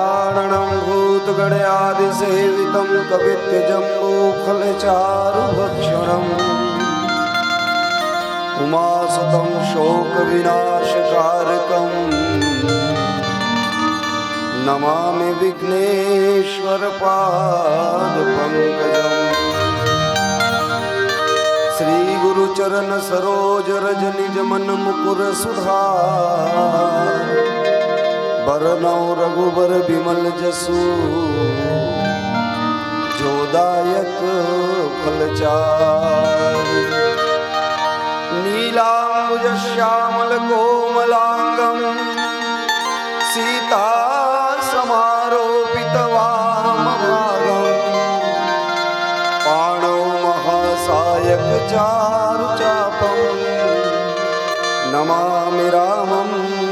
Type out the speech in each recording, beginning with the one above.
गजाननं भूतगणयादिसेवितं कवित्वजम्बूफलचारुभक्षणम् उमासुतं शोकविनाशकारकम् नमामि विघ्नेश्वरपादपङ्कजम्। श्री गुरुचरण सरोज रज निज मन मुकुर सुधार बरनौ रघुबर विमल जसु जोदायक फलचार। नीलांबुज श्यामल कोमलांगम सीता समारोपित वामभागम पाणौ महासायक चारुचापं नमामि रामं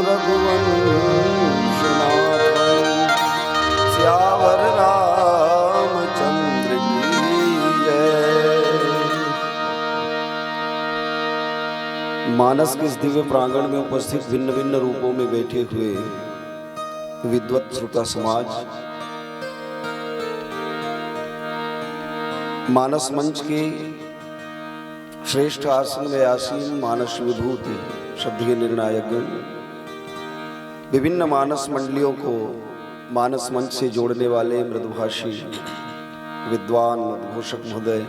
रघुवंशनाथं। सियावर रामचंद्र की जय। मानस के इस दिव्य प्रांगण में उपस्थित भिन्न भिन्न रूपों में बैठे हुए विद्वत श्रोता समाज, मानस मंच के श्रेष्ठ आसन में आसीन मानस विभूति शब्दीय निर्णायक, विभिन्न मानस मंडलियों को मानस मंच से जोड़ने वाले मृदुभाषी विद्वान मधुघोषक महोदय,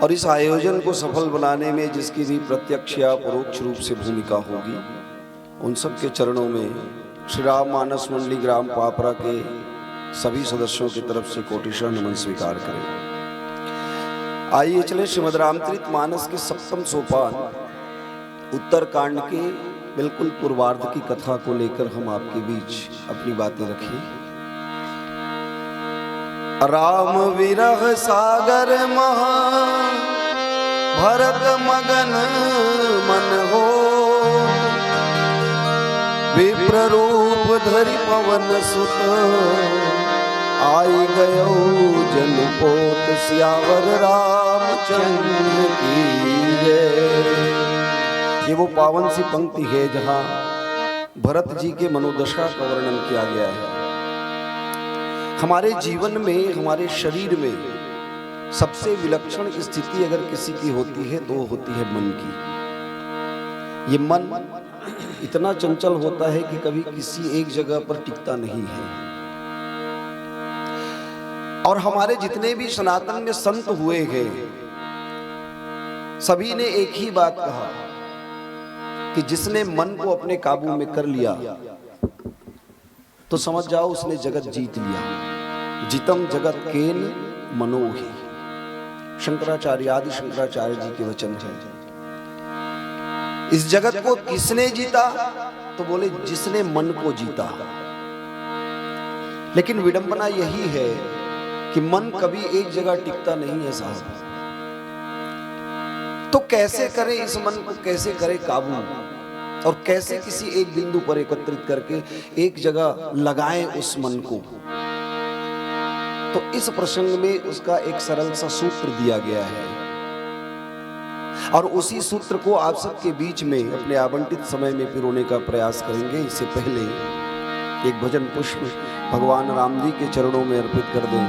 और इस आयोजन को सफल बनाने में जिसकी भी प्रत्यक्ष या परोक्ष रूप से भूमिका होगी, उन सब के चरणों में श्री राम मानस मंडली ग्राम पापरा के सभी सदस्यों की तरफ से कोटिशः नमन स्वीकार करें। आइए चले श्रीमद् रामचरित मानस के सप्तम सोपान उत्तरकांड के बिल्कुल पूर्वार्ध की कथा को लेकर हम आपके बीच अपनी बातें रखें। राम विरह सागर महा भरत मगन मन हो, विप्र रूप धरि पवन सुत आई गयो जनपोत। सियावर रामचंद्र की जय। ये वो पावन सी पंक्ति है जहां भरत जी के मनोदशा का वर्णन किया गया है। हमारे जीवन में, हमारे शरीर में सबसे विलक्षण स्थिति अगर किसी की होती है तो होती है मन की। ये मन इतना चंचल होता है कि कभी किसी एक जगह पर टिकता नहीं है। और हमारे जितने भी सनातन में संत हुए हैं, सभी ने एक ही बात कहा कि जिसने मन को अपने काबू में कर लिया तो समझ जाओ उसने जगत जीत लिया। जितम जगत केन मनोहि, शंकराचार्य आदि शंकराचार्य जी के वचन हैं। इस जगत को किसने जीता? तो बोले जिसने मन को जीता। लेकिन विडंबना यही है कि मन कभी एक जगह टिकता नहीं है साहब। तो कैसे करे इस मन को, कैसे करे काबू, और कैसे किसी एक बिंदु पर एकत्रित करके एक जगह लगाएं उस मन को? तो इस प्रसंग में उसका एक सरल सा सूत्र दिया गया है, और उसी सूत्र को आप सबके बीच में अपने आवंटित समय में पिरोने का प्रयास करेंगे। इससे पहले एक भजन पुष्प भगवान राम जी के चरणों में अर्पित कर दें,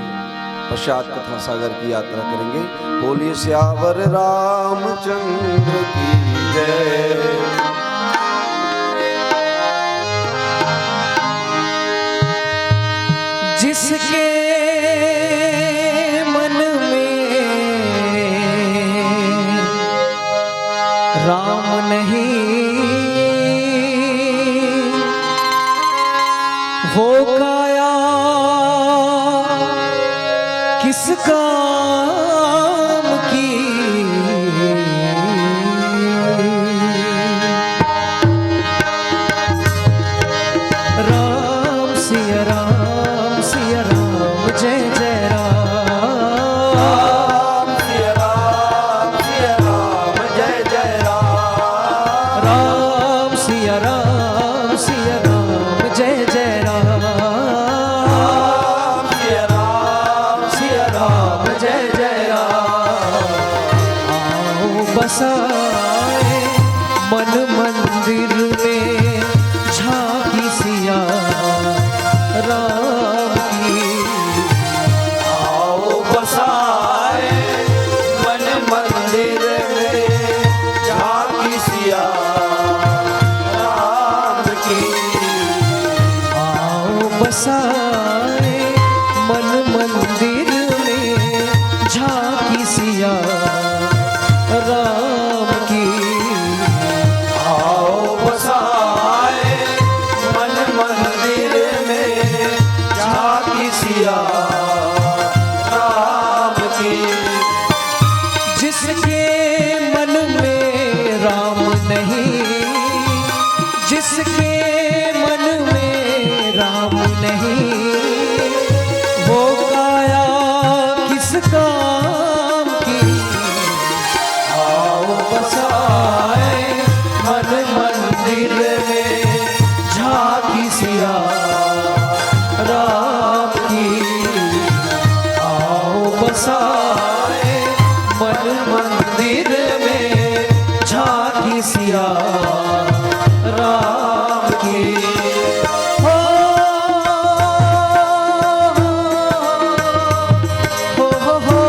पश्चात कथा सागर की यात्रा करेंगे। बोलिए सियावर रामचंद्र की जय। जिसके मन में राम नहीं हो काया किस काम की। राम सिया राम सिया राम जय जय राम। सिया राम जय जय राम। राम सिया राम जय जय राम। सिया राम जय जय राम। आओ बसाए मन मंदिर में झांकी सिया बसाए मन मंदिर में झांकी सिया राम की। आओ बसाए मन मंदिर में झांकी सिया राम की। जिसके मन में राम नहीं, जिसके मन में राम नहीं, वो काया किस काम की। आओ बसाए मन मंदिर में झांकी सिया राम की। आओ बसाए मन मंदिर में झांकी सिया राम की। हो हो।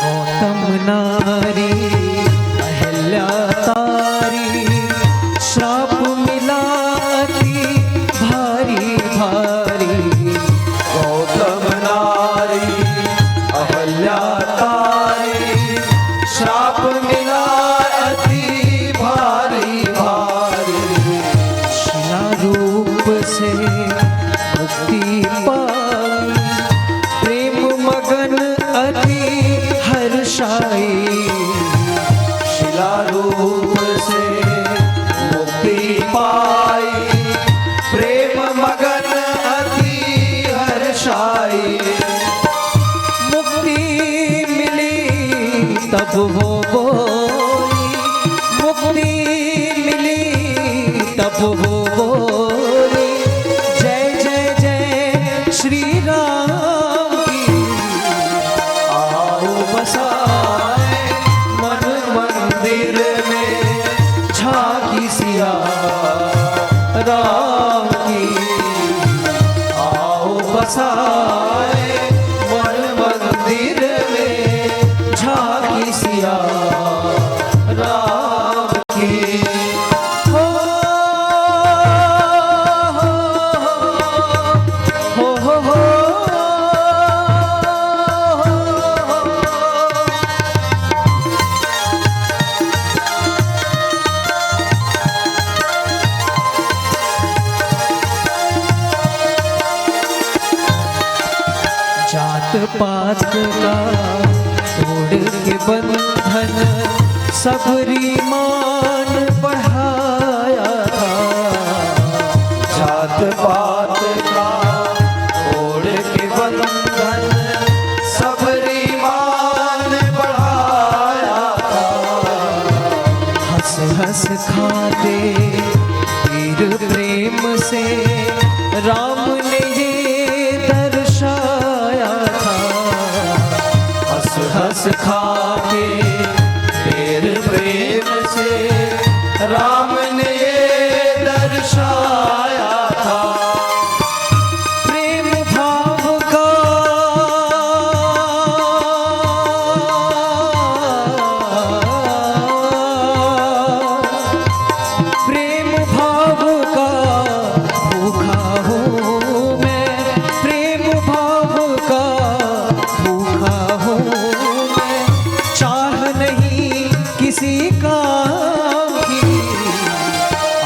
गौतम नारी अहल्या तारी श्राप मिलाती भारी भारी। गौतम नारी अहल्या तारी श्राप मिला अति भारी भारी। शिला रूप से मुक्ति पाई प्रेम मगन अति हर्षाई। शिला रूप से मुक्ति पाई प्रेम मगन अति हर्षाई। मुक्ति मिली तब वो बोली, मुक्ति मिली तब वो बोली, जय जय जय श्री राम की। आओ बसाए मन मंदिर में झांकी सिया राम की। आओ बसाए मन मंदिर में झांकी सिया राम की। हो हो हो। जात पात का तोड़ के बंधन सबरी मान बढ़ाया था। जात पात का तोड़ के बंधन सबरी मान बढ़ाया था। हंस हंस खाते वीर प्रेम से राम ने ये दर्शाया था। हंस हंस खाके फिर प्रेम से राम ने ये दर्शाया था। प्रेम भाव का प्रेम भाव का भूखा हूँ मैं, प्रेम भाव का भूखा हूँ मैं, चाह नहीं किसी काम की।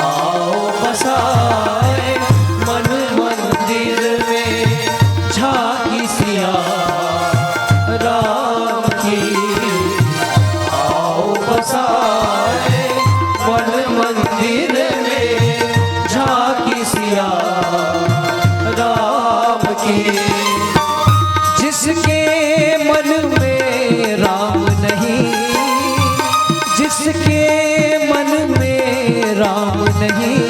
आओ बसाए मन मंदिर में झांकी सिया राम की। आओ बसाए मन मंदिर में झांकी सिया राम की। जिसके मन में राम नहीं, जिसके मन में राम नहीं,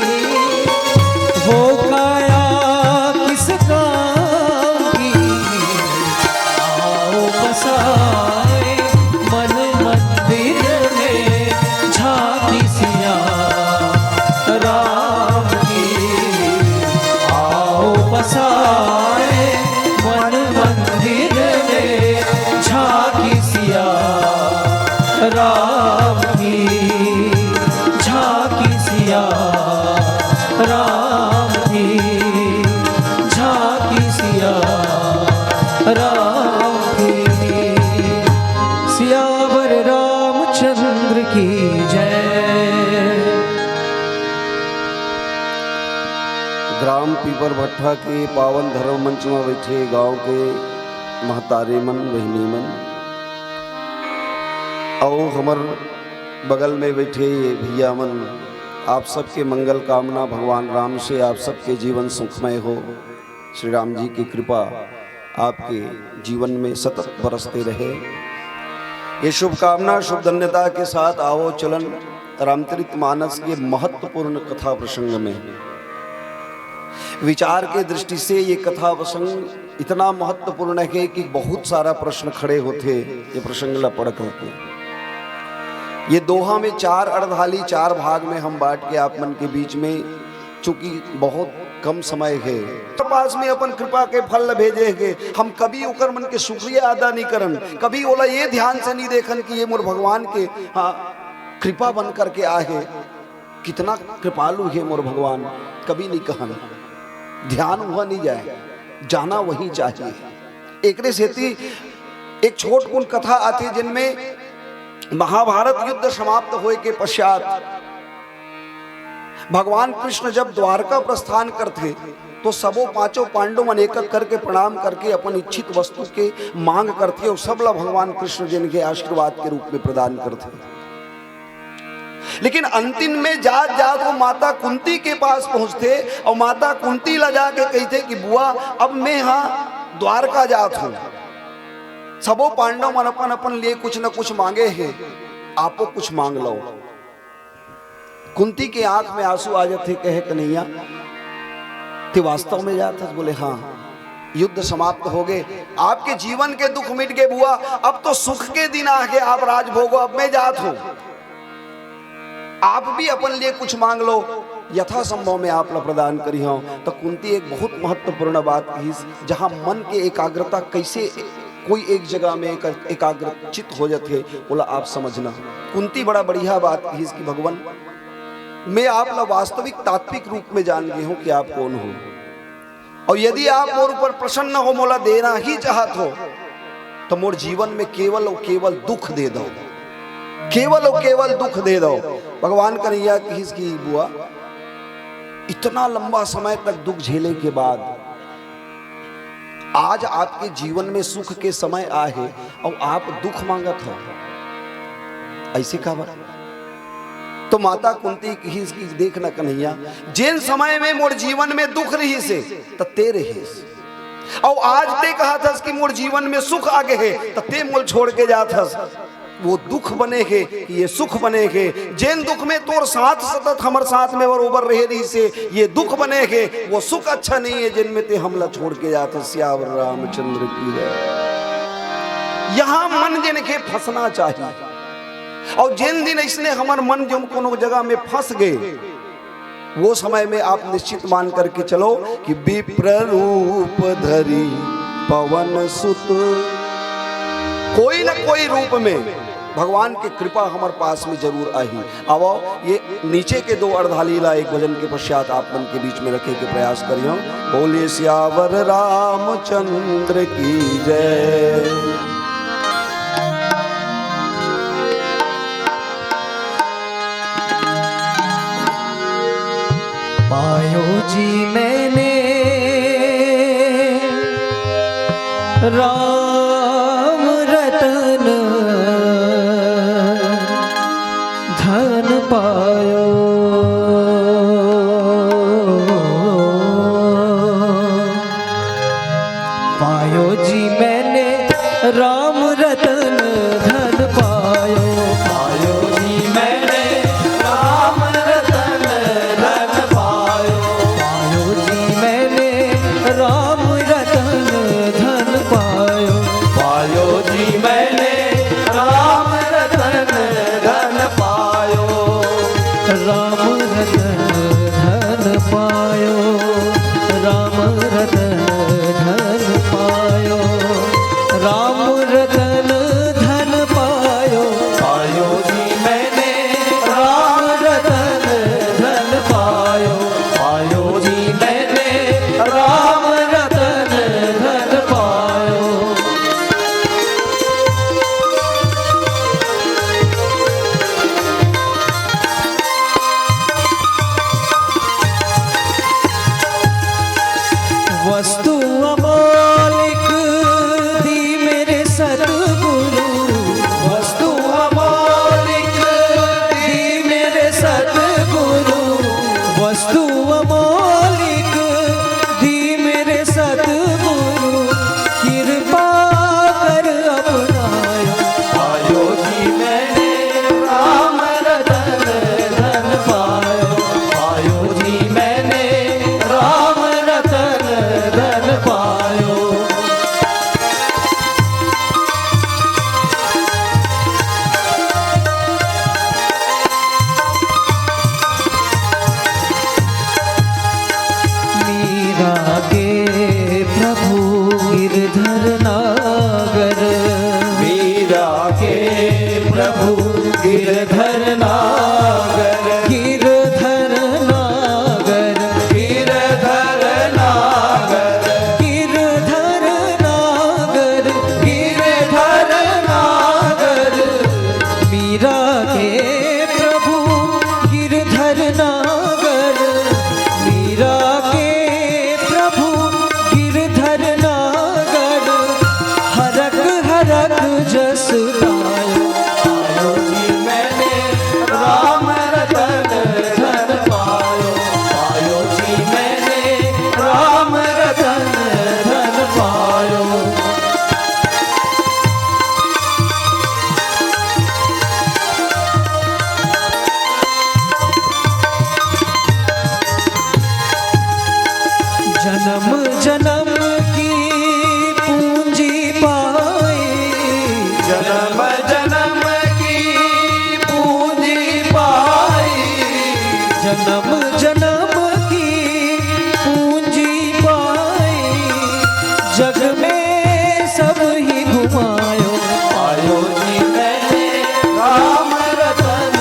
वो काया किस काम की। आओ बसाए मन मंदिर में झांकी सिया राम की। आओ राम की, सियावर रामचंद्र की जय। ग्राम पीपर भट्ठा के पावन धर्म मंच में बैठे गांव के महतारे मन बहनी मन, और हमर बगल में बैठे भैया मन, आप सबके मंगल कामना भगवान राम से आप सबके जीवन सुखमय हो। श्री राम जी की कृपा आपके जीवन में सतत बरसते रहे, ये शुभकामना शुभ धन्यता के साथ आओ चलन रामचरितमानस के महत्वपूर्ण कथा प्रसंग में। विचार के दृष्टि से ये कथा प्रसंग इतना महत्वपूर्ण है कि बहुत सारा प्रश्न खड़े होते ये प्रसंग ला पढ़ करके। ये दोहा में 4 अर्धाली 4 भाग में हम बांट के आप मन के बीच में, चूंकि बहुत कम समय है पास में अपन कृपा के फल भेजे है, हम कभी ओकर मन के शुक्रिया अदा नहीं करन, कभी ओला ये ध्यान से नहीं देखन कि ये मोर भगवान के कृपा बन करके आहे, कितना कृपालु है मोर भगवान, कभी नहीं कहन। ध्यान हुआ नहीं जाए, जाना वही चाहिए। एक सेती एक छोट कुन कथा आती जिनमें महाभारत युद्ध समाप्त होए के पश्चात भगवान कृष्ण जब द्वारका प्रस्थान करते तो सबो 5 पांडव मन एक करके प्रणाम करके अपन इच्छित वस्तु के मांग करते और सबला भगवान कृष्ण जिनके आशीर्वाद के रूप में प्रदान करते। लेकिन अंतिम में जात जात वो माता कुंती के पास पहुंचते और माता कुंती ला जाके कहते कि बुआ अब मैं यहाँ द्वारका जात हूं, सबो पांडव मन अपन अपन लिए कुछ न कुछ मांगे हैं, आपो कुछ मांग लो। कुंती के आंख में आंसू आ जाते, कहे कन्हैया ते वास्तव में जात है? बोले हाँ, युद्ध समाप्त हो गए, आपके जीवन के दुख मिट गए बुआ, अब तो सुख के दिन आ गए, आप राजभोगो, अब मैं जात हूं, आप भी अपन लिए कुछ मांग लो, यथा संभव में आप ला प्रदान करी हो। तो कुंती एक बहुत महत्वपूर्ण बात कही, जहां मन के एकाग्रता कैसे कोई एक जगह में एकाग्रचित हो जाते, बोला आप समझना। कुंती बड़ा बढ़िया बात कही कि भगवान मैं आप ला वास्तविक तात्विक रूप में जान गई हूं कि आप कौन हो, और यदि आप मोर ऊपर प्रसन्न हो, मोला देना ही चाहत हो, तो मोर जीवन में केवल और केवल दुख दे दो, केवल और केवल दुख दे दो। भगवान कन्हैया की बुआ इतना लंबा समय तक दुख झेले के बाद आज आपके जीवन में सुख के समय आए और आप दुख मांगत हो, ऐसे का बात? तो माता कुंती की देखना कन्हैया, जिन समय में मोर जीवन में दुख रही से तो ते रही, और आज ते कहा था कि मोर जीवन में सुख आगे है तो ते मोल छोड़ के जात हस, वो दुख बने के ये सुख बने के, जिन दुख में तोर साथ सतत हमर साथ में बरोबर रहे रही से ये दुख बने के, वो सुख अच्छा नहीं है जिनमें ते हमला छोड़ के जाता। सियावर रामचंद्र की जय। यहाँ मन जिन के फंसना चाहिए, और जिन दिन इसने हमार मन जो कोनो जगह में फंस गए, वो समय में आप निश्चित मान करके चलो कि विप्र रूप धरी पवन सुत, कोई न कोई रूप में भगवान की कृपा हमारे पास में जरूर आई। अब ये नीचे के 2 अर्धालीला एक भजन के पश्चात आप मन के बीच में रखे के प्रयास करियो। बोले सियावर रामचंद्र की जय। पायो जी मैंने राम रतन धन पायो, पायो जी मैंने राम रतन धन पायो, पायो जी मैंने राम रतन धन पायो, पायो जी मैंने राम रतन धन पायो, पायो जी मैंने राम रतन धन पायो, राम रतन धन पायो, राम रतन धन पायो, राम रतन धन पायो, पायो जी मैंने राम रतन धन पायो, पायो जी मैंने राम रतन धन पायो। वस्तु अमोलिक दी मेरे सतगुरु, वस्तु अमोलिक दी मेरे सतगुरु, वस्तु अमोलिक दी मेरे सतगुरु, कृपा कर अपनायो पायो जी मैंने राम रतन धन पायो, पायो जी मैंने राम रतन धन पायो। मीरा के प्रभु गिरधर नागर, मीरा के प्रभु गिरधर नागर, गिरधर नागर, गिरधर नागर, गिरधर नागर, गिरधर नागर, मीरा के प्रभु गिरधर नागर, मीरा के प्रभु गिरधर नागर, हरक हरक जस गायो पायो जी मैंने राम रतन धन पायो, पायो जी मैंने राम रतन धन पायो। जन्म जन्म की पूंजी पाई, जन्म जन्म की पूंजी पाई, जन्म जन्म की पूंजी पाई, जग में सब ही घुमायो पायो जी मैंने राम रतन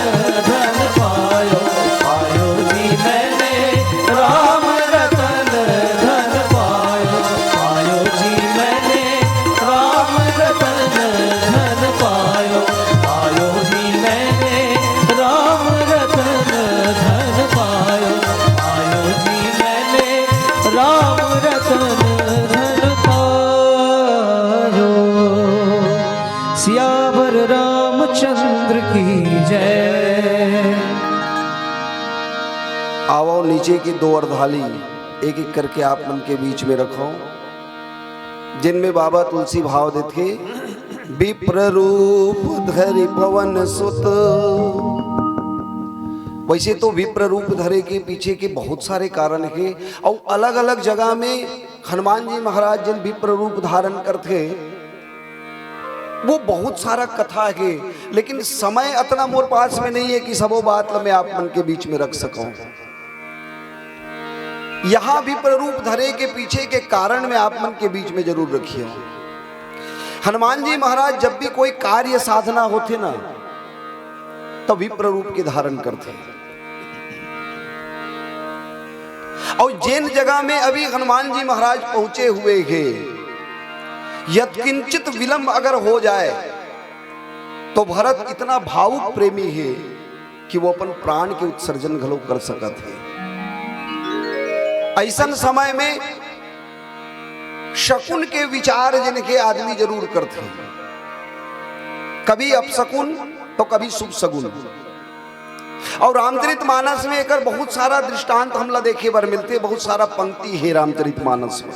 धन पायो, पायो जी मैंने राम रतन धन पायो, पायो जी मैंने राम रतन धन पायो, पायो जी मैंने राम रतन धन पायो, पायो जी मैंने राम रतन धन पायो। सियावर रामचंद्र की जय। आओ नीचे की दो अर्धाली एक एक करके आप मन के बीच में रखो, जिनमें बाबा तुलसी भाव देते विप्र रूप धरि पवन सुत। वैसे तो विप्र रूप धरे के पीछे के बहुत सारे कारण है और अलग अलग जगह में हनुमान जी महाराज जिन विप्र रूप धारण करते वो बहुत सारा कथा है, लेकिन समय इतना मोर पास में नहीं है कि सबो बात मैं आप मन के बीच में रख सकूं। यहां भी प्ररूप धरे के पीछे के कारण में आप मन के बीच में जरूर रखिए। हनुमान जी महाराज जब भी कोई कार्य साधना होते ना तो विप्र रूप के धारण करते, और जिन जगह में अभी हनुमान जी महाराज पहुंचे हुए हैं, यत्किंचित विलंब अगर हो जाए तो भरत इतना भावुक प्रेमी है कि वो अपन प्राण के उत्सर्जन घलो कर सकत है। ऐसन समय में शकुन के विचार जिनके आदमी जरूर करते हैं, कभी अपशकुन तो कभी शुभ सगुन। और रामचरित मानस में एक बहुत सारा दृष्टांत हमला देखे बर मिलते, बहुत सारा पंक्ति है रामचरित मानस में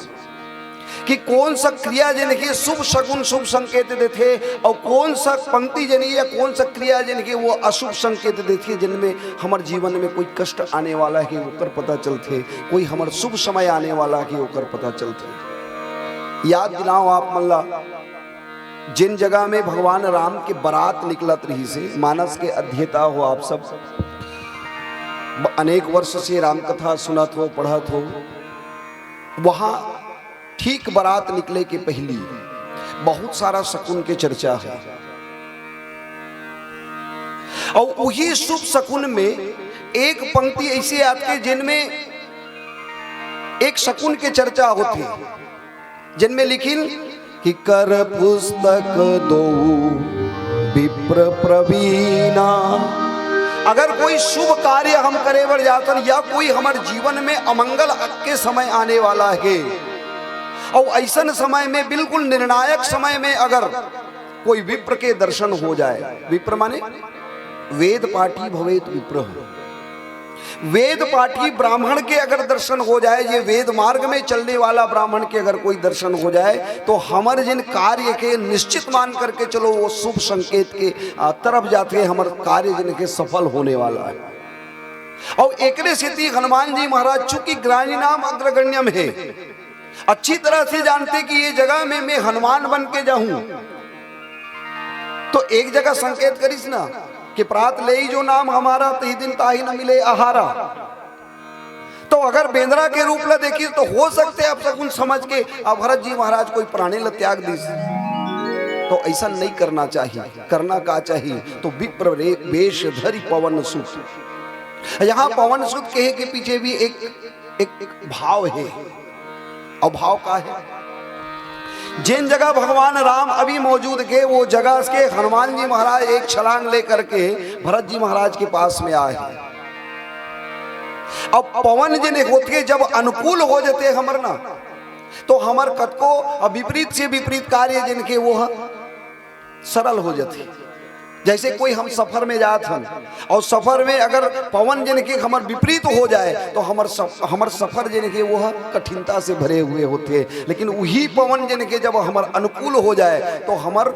कि कौन सा क्रिया जिनके शुभ शकुन शुभ संकेत देते और कौन सा पंक्ति जनिए या कौन सा क्रिया जिनके वो अशुभ संकेत देते, जिनमें हमारे जीवन में कोई कष्ट आने वाला है ओकर पता चलते, कोई हमारे शुभ समय आने वाला है ओकर पता चलते। याद दिलाओ आप मल्ला, जिन जगह में भगवान राम के बारात निकलत रही से, मानस के अध्येता हो आप सब, अनेक वर्ष से राम कथा सुनत हो पढ़त हो, वहां ठीक बारात निकले के पहली बहुत सारा शकुन के चर्चा है। और वही शुभ शकुन में एक पंक्ति ऐसी आती है जिनमें एक शकुन के चर्चा होती है, जिनमें लिखिन कि कर पुस्तक दो विप्र प्रवीणा। अगर कोई शुभ कार्य हम करे बढ़ जाता या कोई हमारे जीवन में अमंगल के समय आने वाला है और ऐसा समय में, बिल्कुल निर्णायक समय में अगर कोई विप्र के दर्शन हो जाए, विप्र माने वेद पाठी भवेत विप्र, वेद पाठी ब्राह्मण के अगर दर्शन हो जाए, ये वेद मार्ग में चलने वाला ब्राह्मण के अगर कोई दर्शन हो जाए, तो हमारे जिन कार्य के निश्चित मान करके चलो वो शुभ संकेत के तरफ जाते हैं, हमारे कार्य जिनके सफल होने वाला है। और एकरे स्थिति हनुमान जी महाराज चूंकि ग्राणी नाम अग्रगण्यम है, अच्छी तरह से जानते कि ये जगह में मैं हनुमान बन के जाऊं, तो एक जगह संकेत करिस ना कि प्रात ले ही जो नाम हमारा, तही दिन ताही न मिले आहारा। तो अगर बेंद्रा के रूप ला देखिए तो हो सकते अब सकुन समझ के अब भरत जी महाराज कोई प्राणी ल त्याग दी, तो ऐसा नहीं करना चाहिए। करना का चाहिए तो विप्र वेश धरि पवन सुत। यहाँ पवन सुत कहे के पीछे भी एक भाव है, और भाव का है, जिन जगह भगवान राम अभी मौजूद के वो जगह के हनुमान जी महाराज एक छलांग लेकर के भरत जी महाराज के पास में आए। अब पवन जिन होते जब अनुकूल हो जाते हमर ना, तो हमर कतको विपरीत से विपरीत कार्य जिनके वो सरल हो जाते। जैसे कोई हम सफर में जात हन और सफर में अगर पवन जिनके हमर विपरीत हो जाए तो हमर सफर जिनके वो कठिनता से भरे हुए होते, लेकिन वही पवन जिनके जब हमर अनुकूल हो जाए तो हमर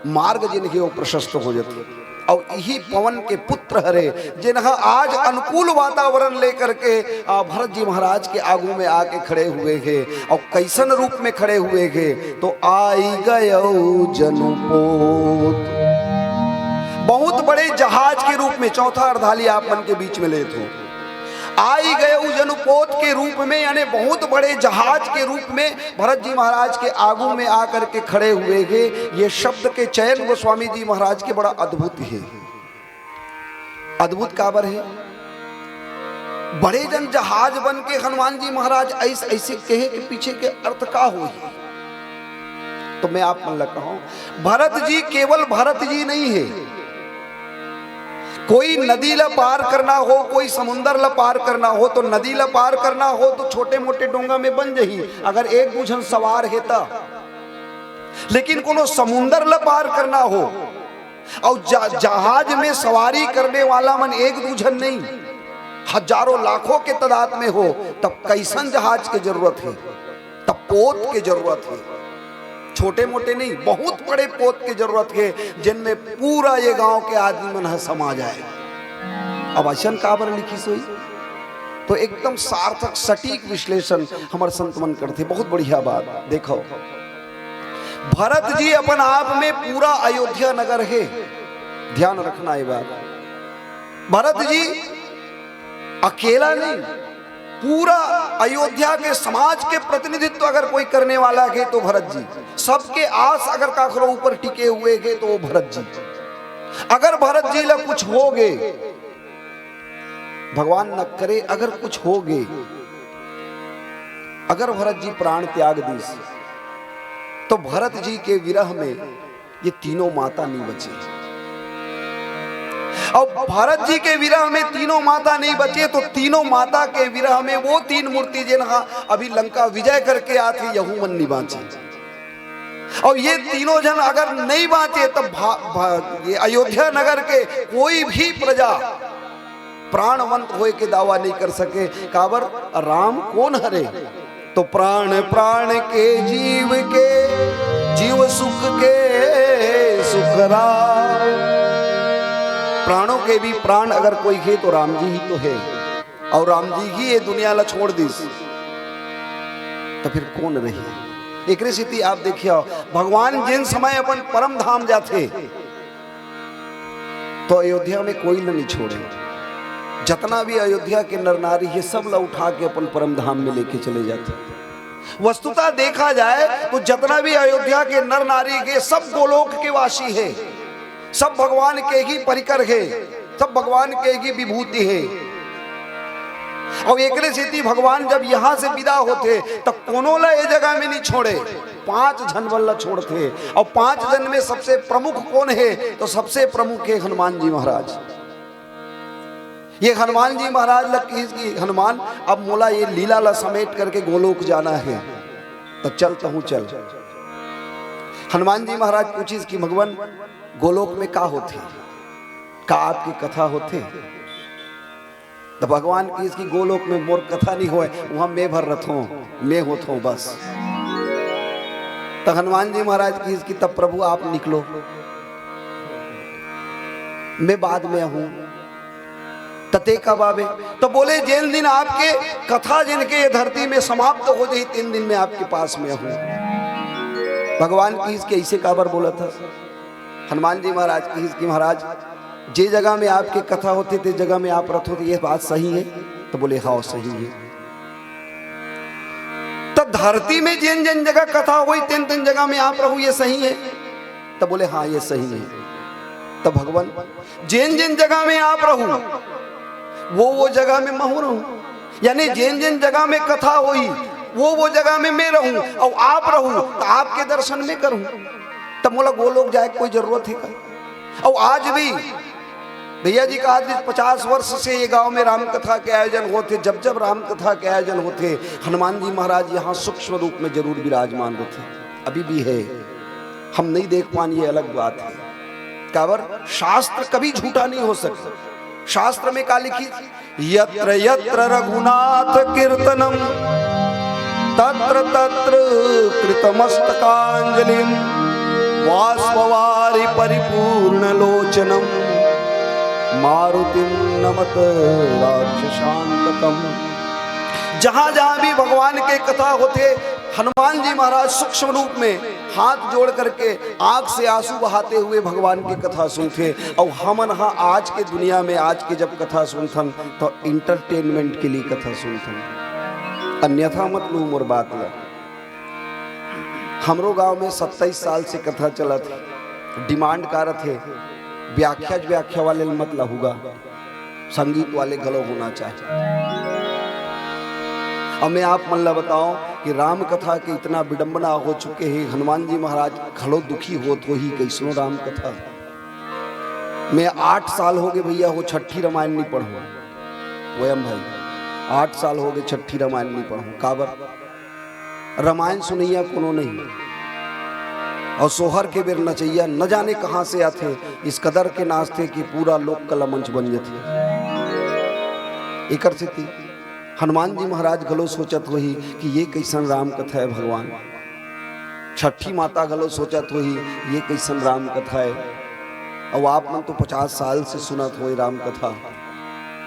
मार्ग जिनके वो प्रशस्त हो जाते। और यही पवन के पुत्र हरे जिन्हा आज अनुकूल वातावरण लेकर के भरत जी महाराज के आगू में आके खड़े हुए हैं। और कैसन रूप में खड़े हुए हैं तो आई गयो जनपोत, बहुत बड़े जहाज के रूप में, चौथा अर्धाली आप मन के बीच में ले तो आई गए जनपोत के रूप में, यानी बहुत बड़े जहाज के रूप में भरत जी महाराज के आगू में आकर के खड़े हुए हैं। ये शब्द के चयन गोस्वामी जी महाराज के बड़ा अद्भुत है। अद्भुत काबर है, बड़े जन जहाज बन के हनुमान जी महाराज ऐसे कहे के पीछे के अर्थ का हो, तो मैं आप मन लगा हूं, भरत जी केवल भरत जी नहीं है। कोई नदी ला पार करना हो, कोई समुंदर ला पार करना हो, तो नदी ला पार करना हो तो छोटे मोटे डोंगा में बन जही अगर एक दूजन सवार है ता, लेकिन कोनो समुंदर ला पार करना हो और जहाज में सवारी करने वाला मन एक दूजन नहीं, हजारों लाखों के तादाद में हो, तब कैसन जहाज की जरूरत है, तब पोत की जरूरत है। छोटे मोटे नहीं, बहुत बड़े पोत की जरूरत है जिनमें पूरा ये गांव के आदमी मन समा जाए। अब अशन काबर लिखी सोई तो एकदम सार्थक सटीक विश्लेषण हमारे संत मन करते। बहुत बढ़िया बात देखो, भरत जी अपन आप में पूरा अयोध्या नगर है, ध्यान रखना ये बात। भरत जी अकेला नहीं, पूरा अयोध्या के समाज के प्रतिनिधित्व अगर कोई करने वाला है तो भरत जी। सबके आस अगर काखरो ऊपर टिके हुए है तो वो भरत जी। अगर भरत जी ला कुछ हो गए, भगवान न करे अगर कुछ हो गए, अगर भरत जी प्राण त्याग दी तो भरत जी के विरह में ये तीनों माता नहीं बचे। और भरत जी के विरह में तीनों माता नहीं बचे तो तीनों माता के विरह में वो तीन मूर्ति जिन्हा अभी लंका विजय करके आती यहू मन नहीं बांचे। और ये तीनों जन अगर नहीं बांचे तब ये अयोध्या नगर के कोई भी प्रजा प्राणवंत होए के दावा नहीं कर सके। काबर राम कौन हरे तो प्राण प्राण के जीव सुख के सुखरा। प्राणों के भी प्राण अगर कोई है तो राम जी ही तो है, और राम जी ही ये दुनिया ला छोड़ दी तो फिर कौन रही। एक स्थिति आप देखिए, भगवान जिन समय अपन परम धाम जाते तो अयोध्या में कोई नहीं छोड़े। जितना भी अयोध्या के नर नारी है सब ला उठा के अपन परम धाम में लेके चले जाते। वस्तुतः देखा जाए तो जितना भी अयोध्या के नर नारी के सब गोलोक के वासी है, सब भगवान के ही परिकर है, सब भगवान के ही विभूति है। और एक स्थिति भगवान जब यहाँ से विदा होते तब कोनो ला ये जगह में नहीं छोड़े, 5 जन वल्ला छोड़ते। और 5 जन में सबसे प्रमुख कौन है तो सबसे प्रमुख है हनुमान जी महाराज। ये हनुमान जी महाराज की हनुमान अब मोला ये लीला ला समेट करके गोलोक जाना है। तो चलता हूँ चल। हनुमान जी महाराज पूछिस कि भगवान गोलोक में का होते, का आपकी कथा होते? तो भगवान की इसकी गोलोक में मोर कथा नहीं होए, वहां मैं भर रथों मैं होता हूं बस। तो हनुमान जी महाराज की इसकी तब प्रभु आप निकलो, मैं बाद में हूं तते का बाबे। तो बोले जिन दिन आपके कथा जिनके ये धरती में समाप्त हो जाए 3 दिन में आपके पास में हूं। भगवान की इसके ऐसे काबर बोला था हनुमान जी महाराज की इसकी महाराज जे जगह में आपकी कथा होती थी जगह में आप रथ होते, ये बात सही है? तो बोले हाँ सही है। तो धरती में जिन जिन जगह कथा हुई 3 जगह में आप रहू, ये सही है? तो बोले हाँ ये सही है। तो भगवान जिन जिन जगह में आप रहू वो जगह में मैं रहूं, यानी जिन जिन जगह में कथा हुई वो जगह में मैं रहूं और आप रहूं तो आपके दर्शन में करूं। तब मोला गोलोक जाए कोई जरूरत है का? और आज भी भैया जी कहा 50 वर्ष से ये गांव में राम कथा के आयोजन होते, जब जब राम कथा के आयोजन होते हनुमान जी महाराज यहाँ सूक्ष्म रूप में जरूर विराजमान होते, अभी भी है, हम नहीं देख पानी ये अलग बात है। काबर शास्त्र कभी झूठा नहीं हो सकता। शास्त्र में का लिखी, यत्र यत्र रघुनाथ कीर्तनम तत्र तत्र कृतमस्तकांजलिम वाष्पवारि परिपूर्ण लोचनम मारुतिम नमत राक्षसांतकम। जहां जहां भी भगवान के कथा होते हनुमान जी महाराज सूक्ष्म रूप में हाथ जोड़ करके आंख से आंसू बहाते हुए भगवान की कथा सुनते। और हमन हाँ आज के दुनिया में आज के जब कथा सुनथन तो इंटरटेनमेंट के लिए कथा सुनथन, अन्यथा मत लू मोर बात ल। हमरो गांव में 27 साल से कथा चला थी, डिमांड कर थे व्याख्या वाले मत लहूगा, संगीत वाले गलो होना चाहिए। अब मैं आप मन ला बताऊं कि राम कथा के इतना विडंबना हो चुके हैं, हनुमान जी महाराज खलो दुखी होत हो ही कैसनो राम कथा। मैं 8 साल हो गए भैया वो छठी रामायण नहीं पढ़ू, वयम भाई 8 साल हो गए छठी रामायण नहीं पढ़ू। काबर रामायण सुनैया कोनो नहीं और सोहर के बेर नचैया न जाने कहां से आते, इस कदर के नाचते कि पूरा लोक कला मंच बन जाते। एक थी हनुमान जी महाराज गलो सोचत वही कि ये कैसन राम कथा है भगवान। छठी माता गलो सोचत वही ये कैसन राम कथा है। और आप मन तो 50 साल से सुनत हो राम कथा,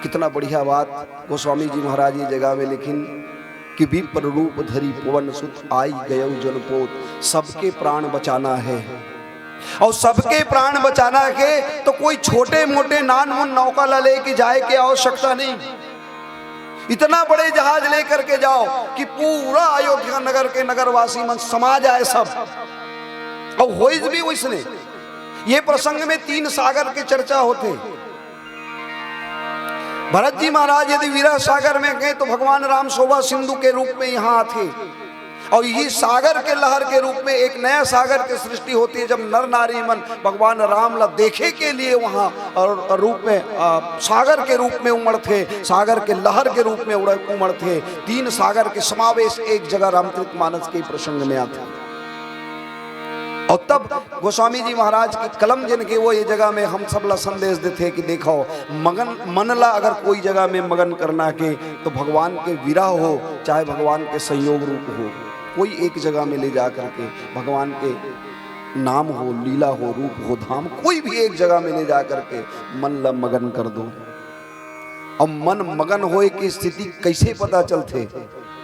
कितना बढ़िया बात गोस्वामी जी महाराज ये जगह में लिखिन कि विप्र रूप धरी पवन सुत आई गयो जनपोत, सबके प्राण बचाना है। और सबके प्राण बचाना है तो कोई छोटे मोटे नान मुन नौका ला लेके जाए की आवश्यकता नहीं, इतना बड़े जहाज लेकर के जाओ कि पूरा अयोध्या नगर के नगरवासी मन समा जाए सब। और होइज भी उसने ये प्रसंग में 3 सागर की चर्चा होते। भरत जी महाराज यदि विरह सागर में गए तो भगवान राम शोभा सिंधु के रूप में यहाँ आते और यही सागर के लहर के रूप में एक नया सागर की सृष्टि होती है। जब नर नारी मन भगवान राम ला देखे के लिए वहाँ और रूप में सागर के रूप में उमड़ते, सागर के लहर के रूप में उमड़ते। 3 सागर के समावेश एक जगह रामचरितमानस के प्रसंग में आते। और तब गोस्वामी जी महाराज की कलम जिनके वो ये जगह में हम सब ला संदेश देते कि देखो मगन मन ला अगर कोई जगह में मगन करना के तो भगवान के विरह हो चाहे भगवान के संयोग रूप हो, कोई एक जगह में ले जा करके भगवान के नाम हो, लीला हो, रूप हो, धाम, कोई भी एक जगह में ले जा करके मन ला मगन कर दो। और मन मगन होए की स्थिति कैसे पता चलते?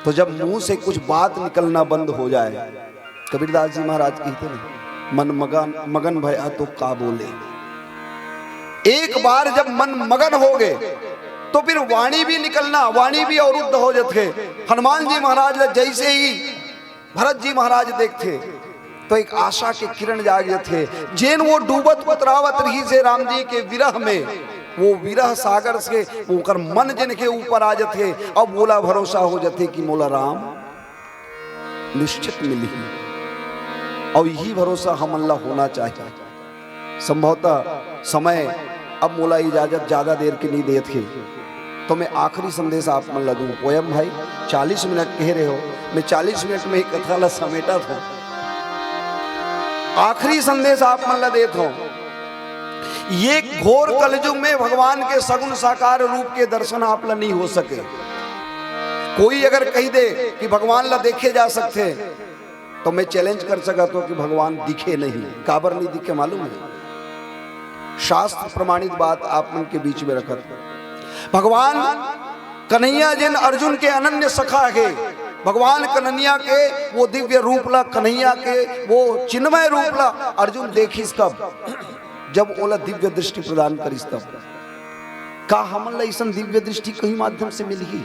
तो जब मुंह से कुछ बात निकलना बंद हो जाए। कबीरदास जी महाराज कहते हैं मन मगन भया तो का बोले। एक बार जब मन मगन हो गए तो फिर वाणी भी निकलना, वाणी भी अवरुद्ध हो जाते। हनुमान जी महाराज जैसे ही भरत जी महाराज देखते तो एक आशा के किरण जाग जाते। जेन वो डूबत उतरावत रही से राम जी के विरह में, वो विरह सागर से वो मन जिन के ऊपर आ जाते। अब मोला भरोसा हो जाते कि मोला राम निश्चित मिली। और यही भरोसा हम अल्लाह होना चाहिए। संभवतः समय अब मोला इजाजत ज्यादा देर की नहीं देते तो मैं आखिरी संदेश आप मन ला दूं। पोयम भाई 40 मिनट कह रहे हो, मैं 40 मिनट में ही कथा ला समेटा था। आखिरी संदेश आप मन ला देता हूं। ये घोर कलयुग में भगवान के सगुण साकार रूप के दर्शन आप ला नहीं हो सके। कोई अगर कही दे कि भगवान ला देखे जा सकते, तो मैं चैलेंज कर सका तो कि भगवान दिखे नहीं। काबर नहीं दिखे मालूम है? शास्त्र प्रमाणित बात आप मन के बीच में रखत। भगवान कन्हैया जिन अर्जुन के अनन्य सखा है, भगवान कन्हैया के वो दिव्य रूप ला, कन्हैया के वो चिन्मय रूप ला अर्जुन देखिस कब? जब ओला दिव्य दृष्टि प्रदान करिस तब। का हमन ला ऐसा दिव्य दृष्टि कहीं माध्यम से मिलगी?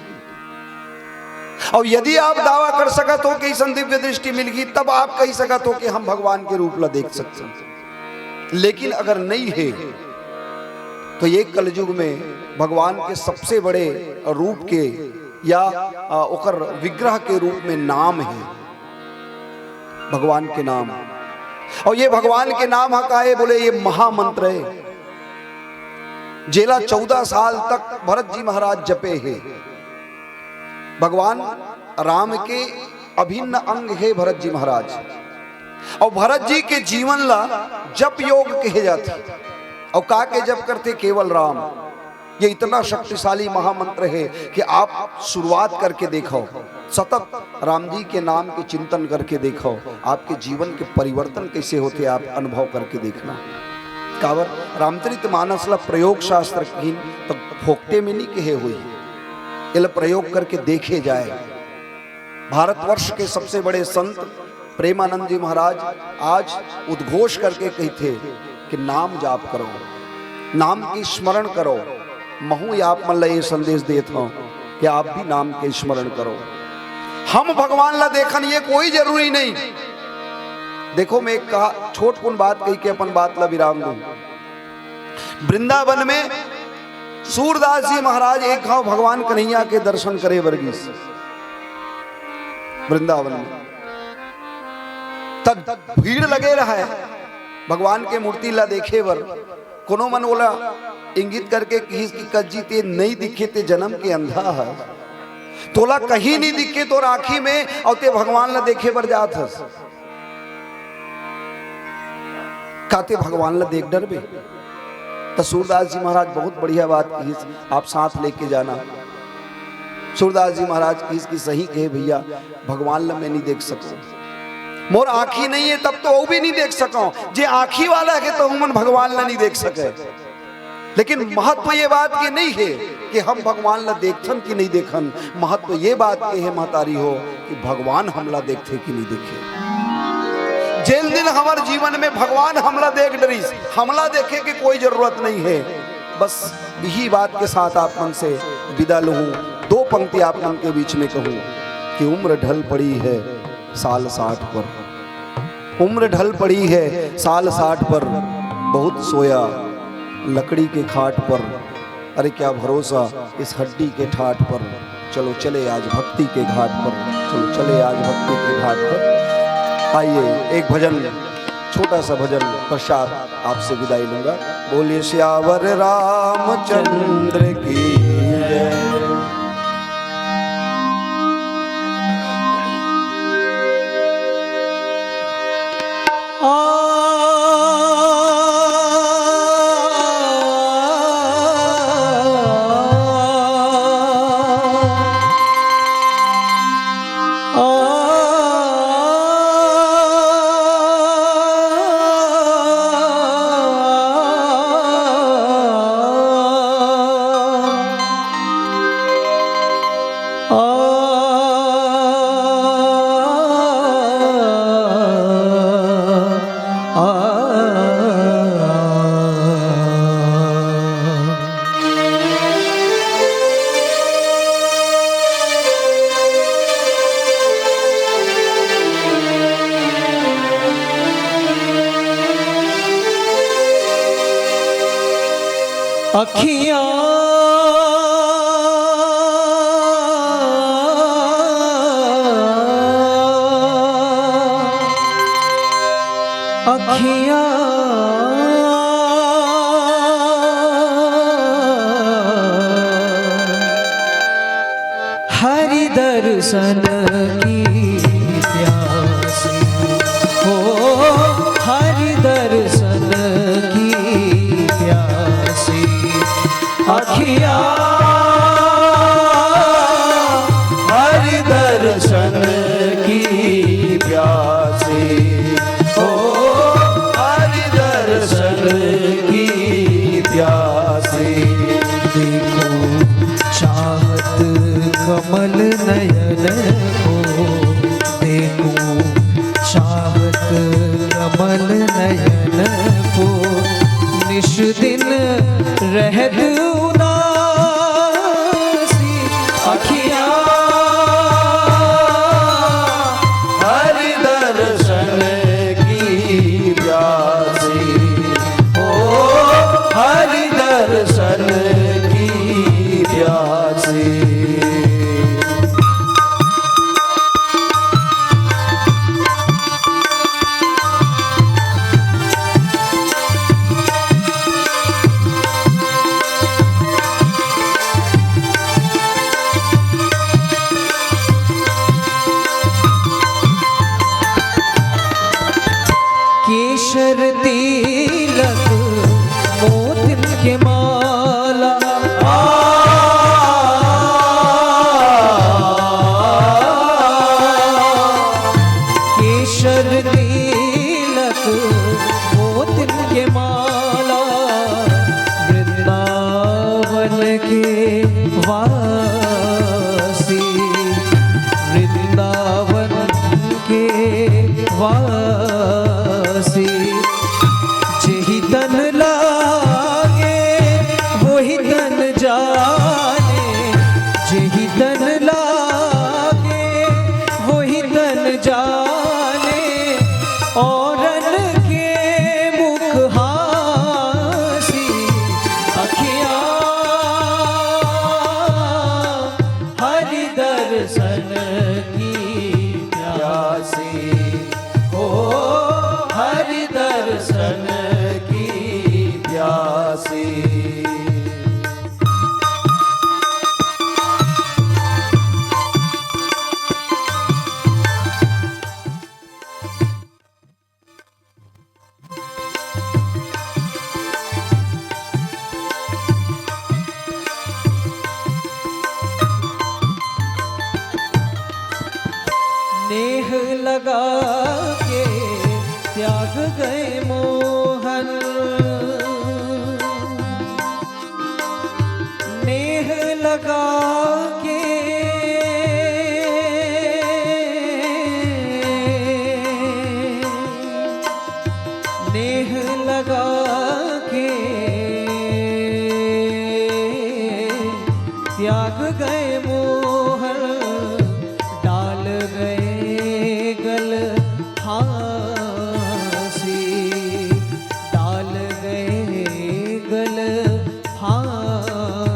और यदि आप दावा कर सकत हो कि ऐसा दिव्य दृष्टि मिलगी, तब आप कह सकत हो कि हम भगवान के रूप ला देख सकते हैं। लेकिन अगर नहीं है तो ये कलयुग में भगवान के सबसे बड़े रूप के या ओकर विग्रह के रूप में नाम है, भगवान के नाम। और ये भगवान के नाम हकाए बोले ये महामंत्र है, जेला 14 साल तक भरत जी महाराज जपे है। भगवान राम के अभिन्न अंग है भरत जी महाराज, और भरत जी के जीवन ला जप योग कहे जाते, और का के जप करते केवल राम। ये इतना शक्तिशाली महामंत्र है कि आप शुरुआत करके देखो, सतत राम जी के नाम के चिंतन करके देखो, आपके जीवन के परिवर्तन कैसे होते आप अनुभव करके देखना। कावर रामचरितमानस ला प्रयोग शास्त्र की तो फोकटे में नहीं कहे हुई, ये प्रयोग करके देखे जाए। भारतवर्ष के सबसे बड़े संत प्रेमानंद जी महाराज आज उद्घोष करके कहते कि नाम जाप करो, नाम की स्मरण करो। महू आप मन ला ये संदेश देता हूं कि आप भी नाम के स्मरण करो। हम भगवान ला देखन ये कोई जरूरी नहीं। देखो मैं एक कहा छोटपुन बात कही के अपन बात ला विराम दूं। वृंदावन में सूरदास जी महाराज एक गांव भगवान कन्हैया के दर्शन करे वर्गीस वृंदावन में। तब भीड़ लगे रहा है भगवान के मूर्ति ला देखे वर। कोनो मन बोला इंगित करके की कज्जी ते नहीं दिखे ते जन्म के अंधा है, तोला कहीं नहीं दिखे तो राखी में और ते भगवान ला देखे बर जात हस। काते भगवान ला देख डर बे। तो सूरदास जी महाराज बहुत बढ़िया बात की, आप साथ लेके जाना। सूरदास जी महाराज की सही कहे भैया, भगवान ला मैं नहीं देख सकता, मोर आँखी नहीं है तब तो वो भी नहीं देख सको। जे आँखी वाला है तो हम भगवान ला नहीं देख सके। लेकिन महत्व ये बात की नहीं है कि हम भगवान ला देखन कि नहीं देखन, महत्व ये बात के है महतारी हो कि भगवान हमला देखते कि नहीं देखे। जेल दिन हमारे जीवन में भगवान हमला देख डरीस, हमला देखे की कोई जरूरत नहीं है। बस यही बात के साथ आप मन से विदा लूं। दो पंक्ति आप मन के बीच में कहूं कि उम्र ढल पड़ी है साल 60 पर, उम्र ढल पड़ी है साल 60 पर, बहुत सोया लकड़ी के खाट पर, अरे क्या भरोसा इस हड्डी के ठाट पर। चलो चले आज भक्ति के घाट पर, चलो चले आज भक्ति के घाट पर। आइए एक भजन, छोटा सा भजन पश्चात आपसे विदाई लूंगा। बोलिए श्यावर रामचंद्र की जय। अखियां अखियां दर्शन की प्यासी हो, हरि दर्शन की प्यासी अखिया हरि दर्शन की प्यासी हो, हरि दर्शन की प्यासी। देखो चाहत कमल नयन को, देखो चाहत कमल नयन को, निश दिन रहत उदासी अखिया हरि दर्शन की प्यासी हो, हरि दर्शन की प्यासी। केशर तिलक मोतिन के माला केशर तिलक मोतिन के माला, वृंदावन के वासी, वृंदावन के वासी, जेहि तन लागे वही तन जाने, जेहि तन लागे वही तन जाने, औरन के मुख हासी अखिया हरि दर्शन की प्यासी हो, हरि दर्शन की प्यासी। नेह लगा के त्याग गए मोहन, नेह लगा के नेह लगा के त्याग गए मोहन, डाल गए गल फांसी, डाल गए गल फांसी।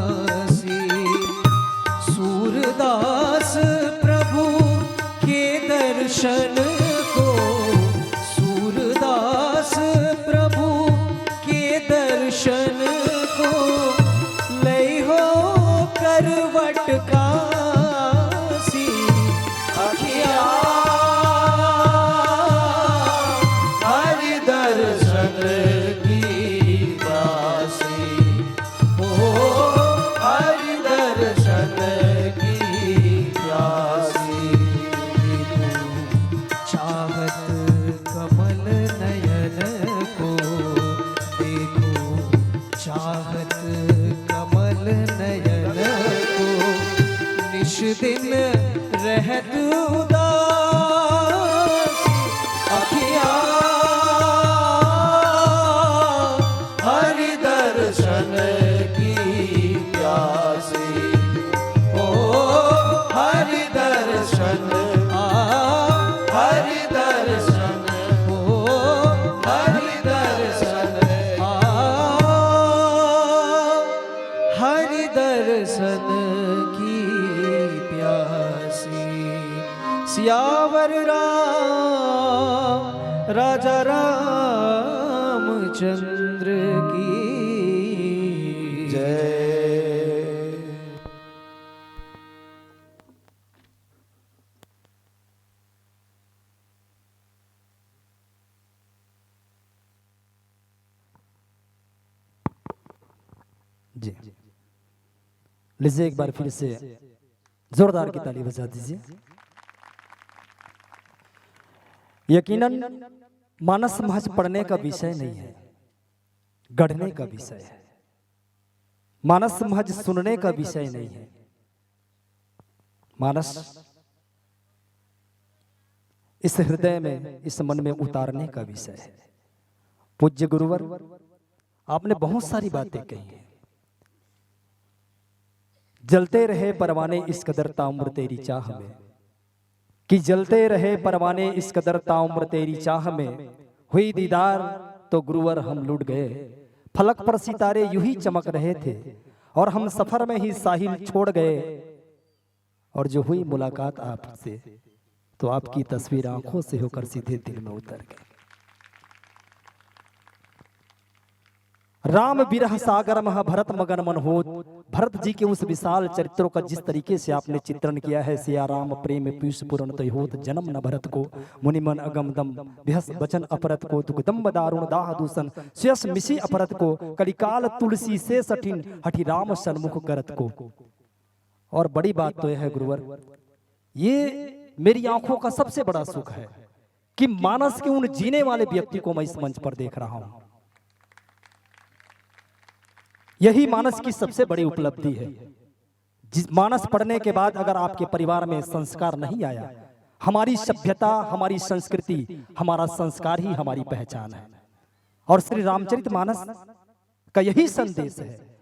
सूरदास प्रभु के दर्शन को, सूरदास प्रभु के दर्शन को, लई हो करवट कासी अखिया हरि दर्शन की प्यासी हो, हरि दर्शन की प्यासी। चाहत कमल नयन को, देखो चाहत कमल नयन को, निश दिन रहत उदास अखिया हरि दर्शन की प्यासी हो, हरि दर्शन, हरि दर्शन हो, हरि दर्शन हरि दर्शन की प्यासी। सियावर राजा रामचंद्र की जय। जी लीजिए एक बार फिर से जोरदार की ताली बजा दीजिए। यकीनन मानस महज पढ़ने का विषय नहीं है, गढ़ने का विषय है। मानस महज सुनने का विषय नहीं है, मानस इस हृदय में, इस मन में उतारने का विषय है। पूज्य गुरुवर, आपने बहुत सारी बातें कही हैं। जलते रहे परवाने इस कदर ताउम्र तेरी चाह में, कि जलते रहे परवाने इस कदर ताउम्र तेरी चाह में, हुई दीदार तो गुरुवर हम लुट गए। फलक पर सितारे यूं ही चमक रहे थे और हम सफर में ही साहिल छोड़ गए। और जो हुई मुलाकात आपसे तो आपकी तस्वीर आंखों से होकर सीधे दिल में उतर गई। राम बिरह सागर मह भरत मगन मन होत। भरत जी के उस विशाल चरित्रों का जिस तरीके से आपने चित्रण किया है, सिया राम प्रेम पीयूष पूर्ण तय होत। जन्म न भरत को मुनिमन अगम दम, बिहस वचन अपरत को दुखदम्ब दारुण दाह दूषण, श्यस मिशी अपरत को कलिकाल तुलसी से सठिन हठि राम सन्मुख करत को। और बड़ी बात तो यह है गुरुवर, ये मेरी आंखों का सबसे बड़ा सुख है कि मानस के उन जीने वाले व्यक्ति को मैं इस मंच पर देख रहा हूं। यही मानस की सबसे बड़ी उपलब्धि है। जिस मानस पढ़ने के बाद अगर आपके परिवार में संस्कार नहीं आया, हमारी सभ्यता, हमारी संस्कृति, हमारा संस्कार ही हमारी पहचान है। और श्री रामचरितमानस का यही संदेश है